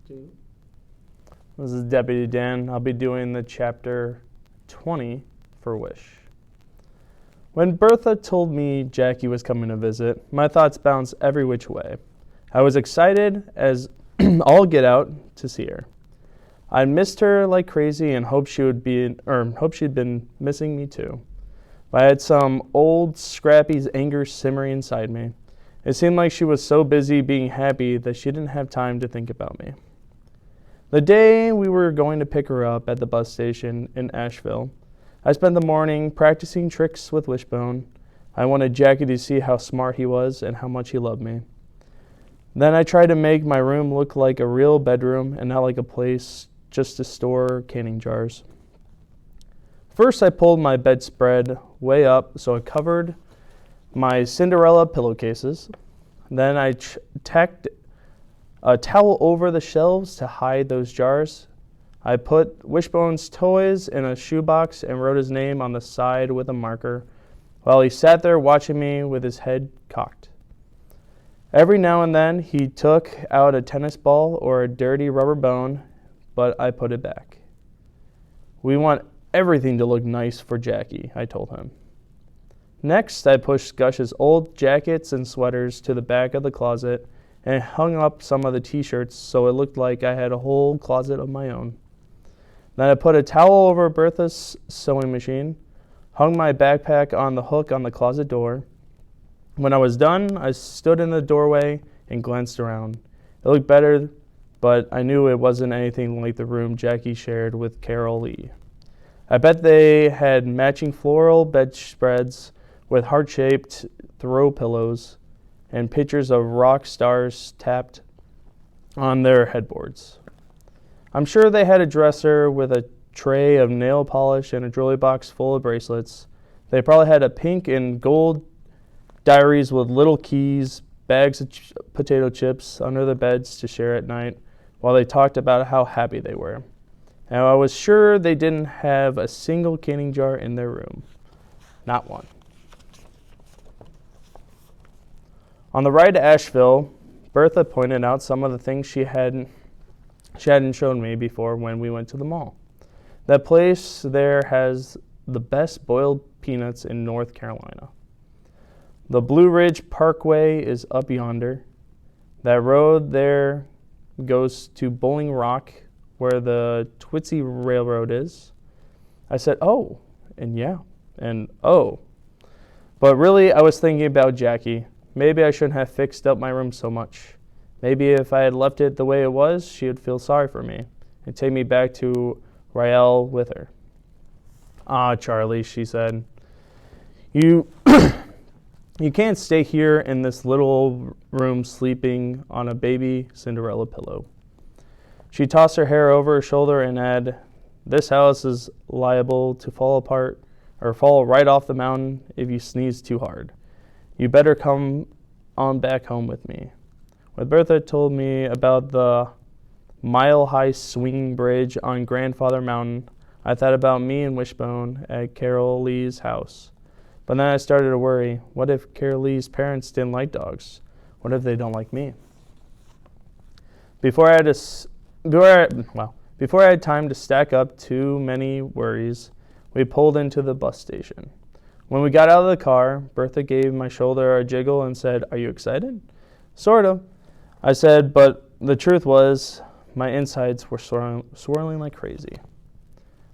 This is Deputy Dan. I'll be doing the chapter 20 for Wish. When Bertha told me Jackie was coming to visit, my thoughts bounced every which way. I was excited as all get out to see her. I missed her like crazy and hoped she'd been missing me too. But I had some old Scrappy's anger simmering inside me. It seemed like she was so busy being happy that she didn't have time to think about me. The day we were going to pick her up at the bus station in Asheville, I spent the morning practicing tricks with Wishbone. I wanted Jackie to see how smart he was and how much he loved me. Then I tried to make my room look like a real bedroom and not like a place just to store canning jars. First, I pulled my bedspread way up so it covered my Cinderella pillowcases. Then I tacked a towel over the shelves to hide those jars. I put Wishbone's toys in a shoebox and wrote his name on the side with a marker while he sat there watching me with his head cocked. Every now and then he took out a tennis ball or a dirty rubber bone, but I put it back. We want everything to look nice for Jackie, I told him. Next, I pushed Gush's old jackets and sweaters to the back of the closet and hung up some of the t-shirts so it looked like I had a whole closet of my own. Then I put a towel over Bertha's sewing machine, hung my backpack on the hook on the closet door. When I was done, I stood in the doorway and glanced around. It looked better, but I knew it wasn't anything like the room Jackie shared with Carol Lee. I bet they had matching floral bedspreads with heart-shaped throw pillows and pictures of rock stars tapped on their headboards. I'm sure they had a dresser with a tray of nail polish and a jewelry box full of bracelets. They probably had a pink and gold diaries with little keys, bags of potato chips under the beds to share at night while they talked about how happy they were. And I was sure they didn't have a single canning jar in their room. Not one. On the ride to Asheville, Bertha pointed out some of the things she hadn't shown me before when we went to the mall. That place there has the best boiled peanuts in North Carolina. The Blue Ridge Parkway is up yonder. That road there goes to Bowling Rock, where the Twitsy Railroad is. I said, oh, and yeah, and oh. But really, I was thinking about Jackie. Maybe I shouldn't have fixed up my room so much. Maybe if I had left it the way it was, she would feel sorry for me and take me back to Rael with her. Ah, Charlie, she said, you can't stay here in this little room sleeping on a baby Cinderella pillow. She tossed her hair over her shoulder and added, this house is liable to fall apart or fall right off the mountain if you sneeze too hard. You better come on back home with me. When Bertha told me about the mile-high swinging bridge on Grandfather Mountain, I thought about me and Wishbone at Carol Lee's house. But then I started to worry, what if Carol Lee's parents didn't like dogs? What if they don't like me? Before I had time to stack up too many worries, we pulled into the bus station. When we got out of the car, Bertha gave my shoulder a jiggle and said, are you excited? Sort of. I said, but the truth was, my insides were swirling like crazy.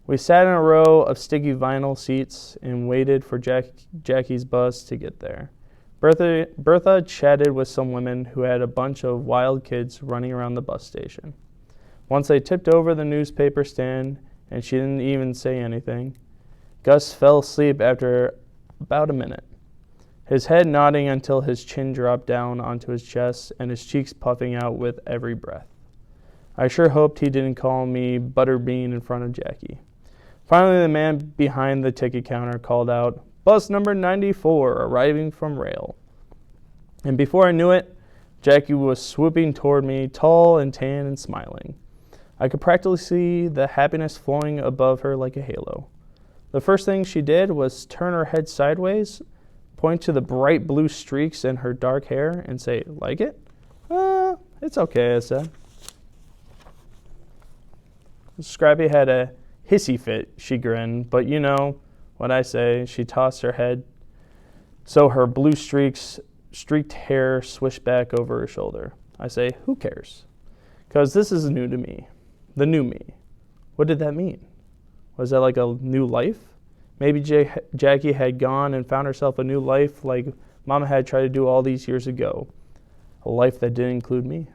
We sat in a row of sticky vinyl seats and waited for Jackie's bus to get there. Bertha chatted with some women who had a bunch of wild kids running around the bus station. Once they tipped over the newspaper stand, and she didn't even say anything, Gus fell asleep after about a minute, his head nodding until his chin dropped down onto his chest and his cheeks puffing out with every breath. I sure hoped he didn't call me Butterbean in front of Jackie. Finally, the man behind the ticket counter called out, bus number 94, arriving from Rail. And before I knew it, Jackie was swooping toward me, tall and tan and smiling. I could practically see the happiness flowing above her like a halo. The first thing she did was turn her head sideways, point to the bright blue streaks in her dark hair, and say, like it? It's okay, I said. Scrappy had a hissy fit, she grinned, but you know what I say. She tossed her head so her blue streaked hair swished back over her shoulder. I say, who cares? Because this is new to me. The new me. What did that mean? Was that like a new life? Maybe Jackie had gone and found herself a new life like Mama had tried to do all these years ago. A life that didn't include me.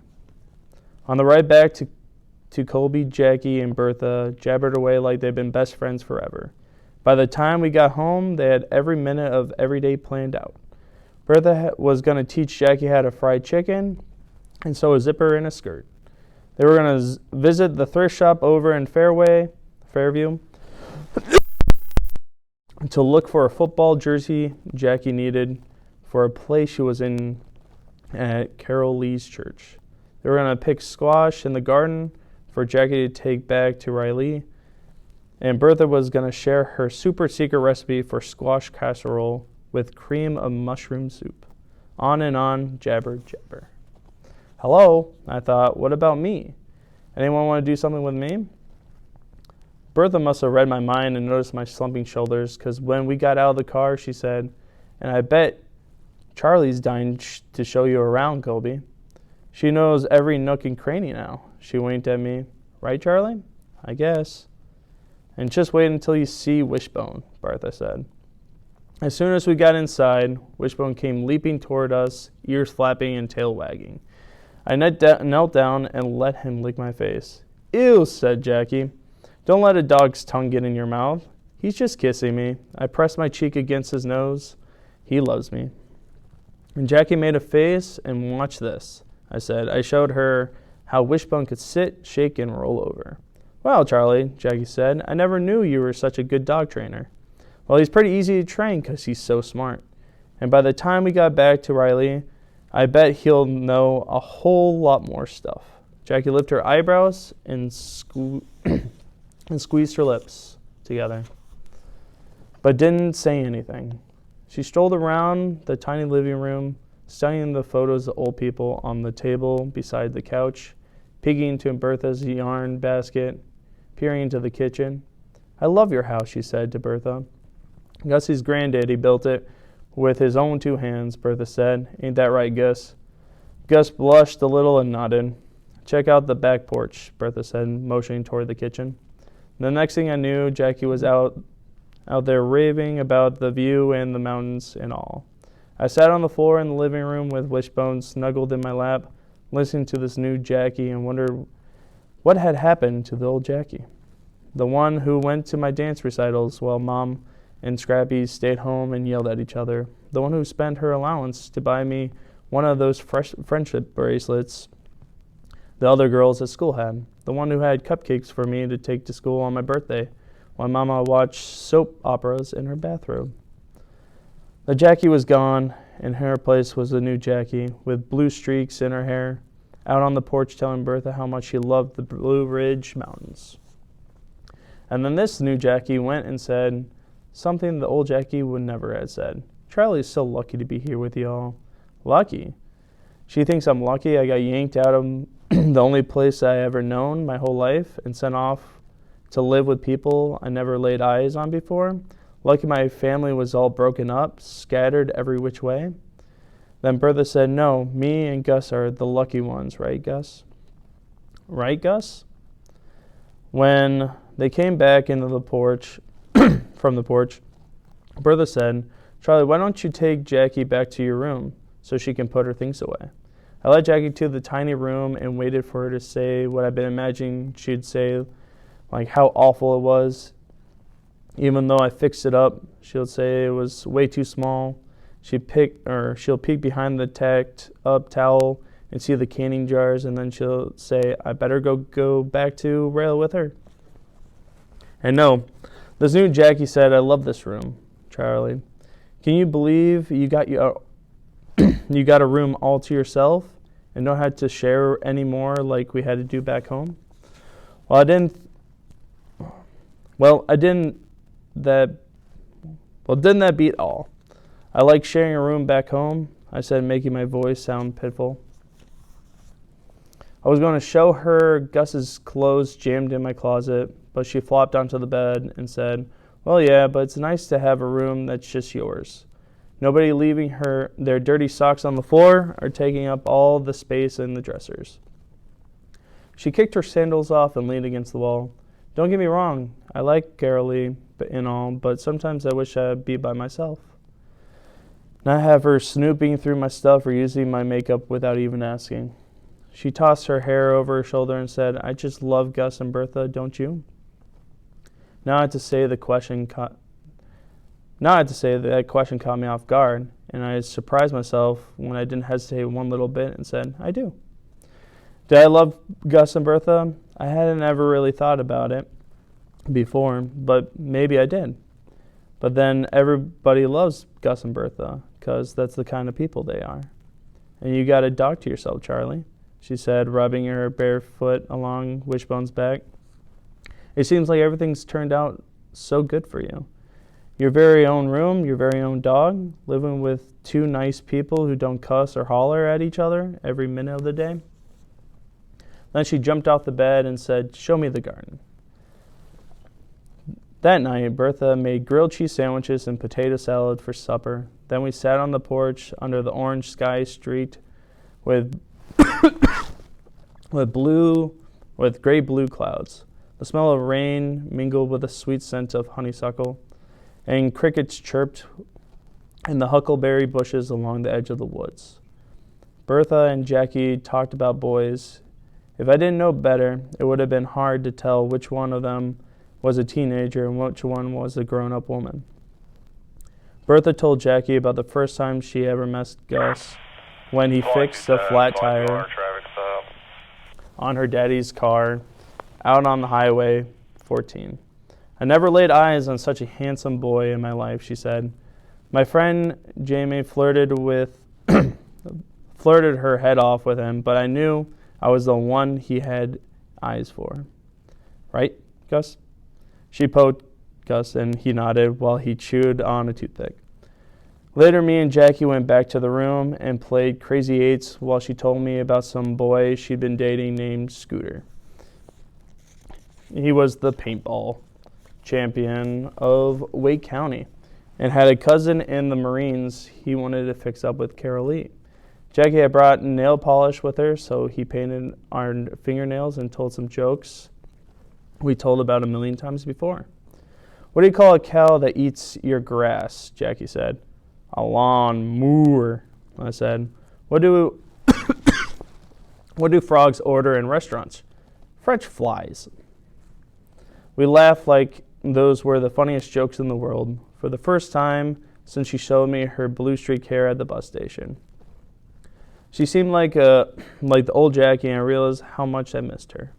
On the ride back to Colby, Jackie and Bertha jabbered away like they'd been best friends forever. By the time we got home, they had every minute of every day planned out. Bertha was going to teach Jackie how to fry chicken and sew a zipper in a skirt. They were going to visit the thrift shop over in Fairview, to look for a football jersey Jackie needed for a play she was in at Carol Lee's church. They were going to pick squash in the garden for Jackie to take back to Riley, and Bertha was going to share her super secret recipe for squash casserole with cream of mushroom soup. On and on, jabber, jabber. Hello, I thought, what about me? Anyone want to do something with me? Bertha must have read my mind and noticed my slumping shoulders, because when we got out of the car, she said, and I bet Charlie's dying to show you around, Colby. She knows every nook and cranny now. She winked at me. Right, Charlie? I guess. And just wait until you see Wishbone, Bertha said. As soon as we got inside, Wishbone came leaping toward us, ears flapping and tail wagging. I knelt down and let him lick my face. Ew, said Jackie. Don't let a dog's tongue get in your mouth. He's just kissing me. I pressed my cheek against his nose. He loves me. And Jackie made a face and watch this, I said. I showed her how Wishbone could sit, shake, and roll over. Well, Charlie, Jackie said, I never knew you were such a good dog trainer. Well, he's pretty easy to train because he's so smart. And by the time we got back to Riley, I bet he'll know a whole lot more stuff. Jackie lifted her eyebrows and squeezed her lips together, but didn't say anything. She strolled around the tiny living room, studying the photos of old people on the table beside the couch, peeking into Bertha's yarn basket, peering into the kitchen. I love your house, she said to Bertha. Gussie's granddaddy built it with his own 2 hands, Bertha said. Ain't that right, Gus? Gus blushed a little and nodded. Check out the back porch, Bertha said, motioning toward the kitchen. The next thing I knew, Jackie was out there raving about the view and the mountains and all. I sat on the floor in the living room with Wishbone snuggled in my lap, listening to this new Jackie, and wondered what had happened to the old Jackie. The one who went to my dance recitals while Mom and Scrappy stayed home and yelled at each other. The one who spent her allowance to buy me one of those friendship bracelets the other girls at school had. The one who had cupcakes for me to take to school on my birthday while Mama watched soap operas in her bathrobe. The Jackie was gone, and in her place was a new Jackie with blue streaks in her hair, out on the porch telling Bertha how much she loved the Blue Ridge Mountains. And then this new Jackie went and said something the old Jackie would never have said. Charlie's so lucky to be here with y'all. Lucky? She thinks I'm lucky I got yanked out of the only place I ever known my whole life and sent off to live with people I never laid eyes on before. Lucky my family was all broken up, scattered every which way. Then Bertha said, no, me and Gus are the lucky ones, right, Gus? Right, Gus? When they came back into the porch, from the porch, Bertha said, Charlie, why don't you take Jackie back to your room so she can put her things away? I led Jackie to the tiny room and waited for her to say what I'd been imagining she'd say, like how awful it was. Even though I fixed it up, she'll say it was way too small. She'll peek behind the tacked up towel and see the canning jars, and then she'll say, I better go back to rail with her. And no, this new Jackie said, I love this room, Charlie. Can you believe you got a room all to yourself and don't have to share anymore like we had to do back home? Didn't that beat all? I like sharing a room back home, I said, making my voice sound pitiful. I was going to show her Gus's clothes jammed in my closet, but she flopped onto the bed and said, "Well, yeah, but it's nice to have a room that's just yours. Nobody leaving their dirty socks on the floor or taking up all the space in the dressers." She kicked her sandals off and leaned against the wall. "Don't get me wrong, I like Carolee and all, but sometimes I wish I'd be by myself. Not have her snooping through my stuff or using my makeup without even asking." She tossed her hair over her shoulder and said, "I just love Gus and Bertha, don't you?" Now I had to say that question caught me off guard, and I surprised myself when I didn't hesitate one little bit and said, "I do." Did I love Gus and Bertha? I hadn't ever really thought about it before, but maybe I did. But then everybody loves Gus and Bertha, because that's the kind of people they are. "And you got a dog to yourself, Charlie," she said, rubbing her bare foot along Wishbone's back. "It seems like everything's turned out so good for you. Your very own room, your very own dog, living with two nice people who don't cuss or holler at each other every minute of the day." Then she jumped off the bed and said, "Show me the garden." That night, Bertha made grilled cheese sandwiches and potato salad for supper. Then we sat on the porch under the orange sky streaked with with gray blue clouds. The smell of rain mingled with the sweet scent of honeysuckle, and crickets chirped in the huckleberry bushes along the edge of the woods. Bertha and Jackie talked about boys. If I didn't know better, it would have been hard to tell which one of them was a teenager and which one was a grown-up woman. Bertha told Jackie about the first time she ever met Gus when he fixed a flat tire on her daddy's car out on the Highway 14. "I never laid eyes on such a handsome boy in my life," she said. "My friend Jamie flirted her head off with him, but I knew I was the one he had eyes for. Right, Gus?" She poked Gus, and he nodded while he chewed on a toothpick. Later, me and Jackie went back to the room and played Crazy Eights while she told me about some boy she'd been dating named Scooter. He was the paintball champion of Wake County and had a cousin in the Marines he wanted to fix up with Carolee. Jackie had brought nail polish with her, so he painted our fingernails and told some jokes we told about 1,000,000 times before. "What do you call a cow that eats your grass?" Jackie said. "A lawn mower," I said. What do frogs order in restaurants?" "French flies." We laughed like those were the funniest jokes in the world, for the first time since she showed me her blue streak hair at the bus station. She seemed like the old Jackie, and I realized how much I missed her.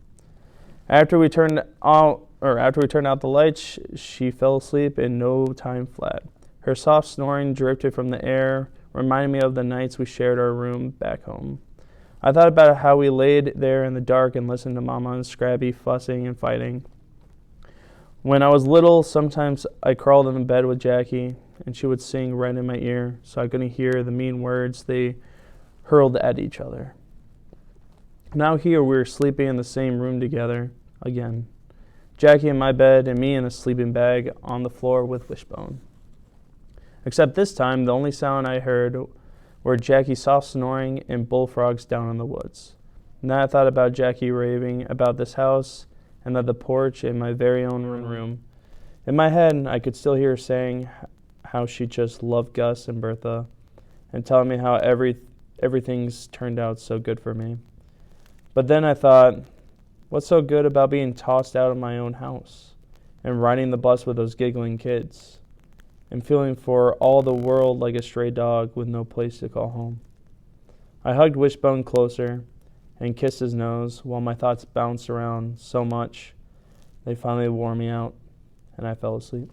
After we turned out the lights, she fell asleep in no time flat. Her soft snoring drifted from the air, reminding me of the nights we shared our room back home. I thought about how we laid there in the dark and listened to Mama and Scrappy fussing and fighting. When I was little, sometimes I crawled in bed with Jackie, and she would sing right in my ear, so I couldn't hear the mean words they hurled at each other. Now here we were sleeping in the same room together again. Jackie in my bed and me in a sleeping bag on the floor with Wishbone. Except this time, the only sound I heard were Jackie's soft snoring and bullfrogs down in the woods. Now I thought about Jackie raving about this house and that the porch in my very own room. In my head, I could still hear her saying how she just loved Gus and Bertha and telling me how everything's turned out so good for me. But then I thought, what's so good about being tossed out of my own house and riding the bus with those giggling kids and feeling for all the world like a stray dog with no place to call home? I hugged Wishbone closer and kissed his nose while my thoughts bounced around so much they finally wore me out and I fell asleep.